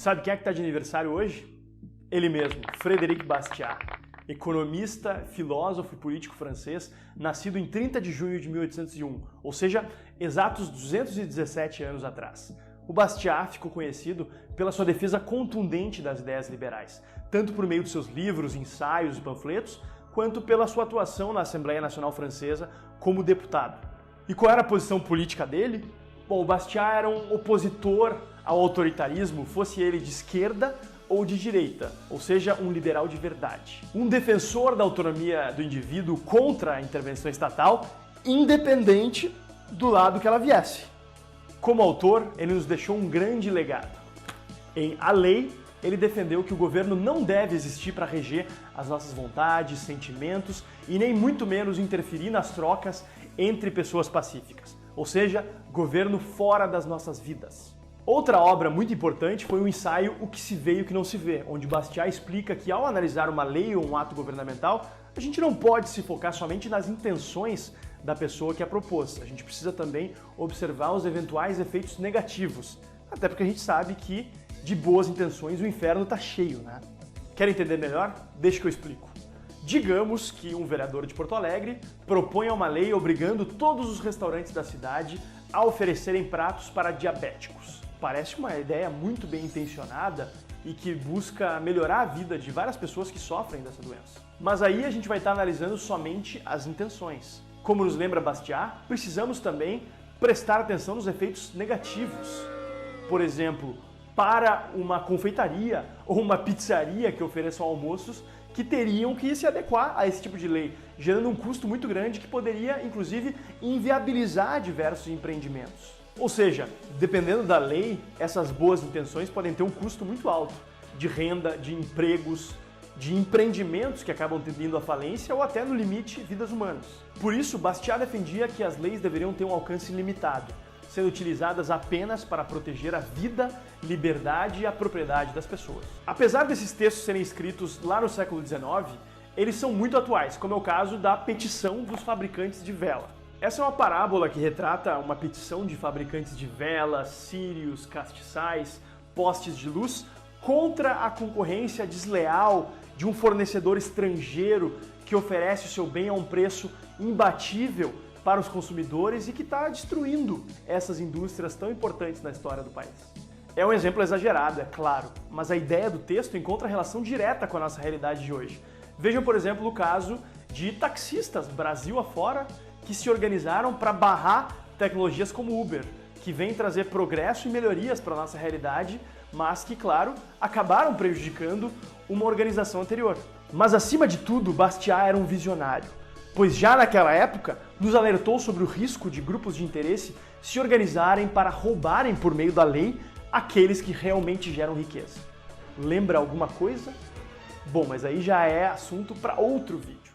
Sabe quem é que está de aniversário hoje? Ele mesmo, Frédéric Bastiat, economista, filósofo e político francês, nascido em 30 de junho de 1801, ou seja, exatos 217 anos atrás. O Bastiat ficou conhecido pela sua defesa contundente das ideias liberais, tanto por meio de seus livros, ensaios e panfletos, quanto pela sua atuação na Assembleia Nacional Francesa como deputado. E qual era a posição política dele? Bom, o Bastiat era um opositor ao autoritarismo, fosse ele de esquerda ou de direita, ou seja, um liberal de verdade. Um defensor da autonomia do indivíduo contra a intervenção estatal, independente do lado que ela viesse. Como autor, ele nos deixou um grande legado. Em A Lei, ele defendeu que o governo não deve existir para reger as nossas vontades, sentimentos e nem muito menos interferir nas trocas entre pessoas pacíficas, ou seja, governo fora das nossas vidas. Outra obra muito importante foi o ensaio O que se vê e o que não se vê, onde Bastiat explica que ao analisar uma lei ou um ato governamental, a gente não pode se focar somente nas intenções da pessoa que a propôs. A gente precisa também observar os eventuais efeitos negativos, até porque a gente sabe que de boas intenções o inferno está cheio, né? Quer entender melhor? Deixa que eu explico. Digamos que um vereador de Porto Alegre proponha uma lei obrigando todos os restaurantes da cidade a oferecerem pratos para diabéticos. Parece uma ideia muito bem intencionada e que busca melhorar a vida de várias pessoas que sofrem dessa doença. Mas aí a gente vai estar analisando somente as intenções. Como nos lembra Bastiat, precisamos também prestar atenção nos efeitos negativos. Por exemplo, para uma confeitaria ou uma pizzaria que ofereçam almoços que teriam que se adequar a esse tipo de lei, gerando um custo muito grande que poderia, inclusive, inviabilizar diversos empreendimentos. Ou seja, dependendo da lei, essas boas intenções podem ter um custo muito alto de renda, de empregos, de empreendimentos que acabam tendendo à falência ou até, no limite, vidas humanas. Por isso, Bastiat defendia que as leis deveriam ter um alcance limitado, sendo utilizadas apenas para proteger a vida, liberdade e a propriedade das pessoas. Apesar desses textos serem escritos lá no século XIX, eles são muito atuais, como é o caso da petição dos fabricantes de vela. Essa é uma parábola que retrata uma petição de fabricantes de velas, círios, castiçais, postes de luz contra a concorrência desleal de um fornecedor estrangeiro que oferece o seu bem a um preço imbatível para os consumidores e que está destruindo essas indústrias tão importantes na história do país. É um exemplo exagerado, é claro, mas a ideia do texto encontra relação direta com a nossa realidade de hoje. Vejam, por exemplo, o caso de taxistas Brasil afora que se organizaram para barrar tecnologias como Uber, que vem trazer progresso e melhorias para a nossa realidade, mas que, claro, acabaram prejudicando uma organização anterior. Mas, acima de tudo, Bastiat era um visionário, pois já naquela época nos alertou sobre o risco de grupos de interesse se organizarem para roubarem por meio da lei aqueles que realmente geram riqueza. Lembra alguma coisa? Bom, mas aí já é assunto para outro vídeo.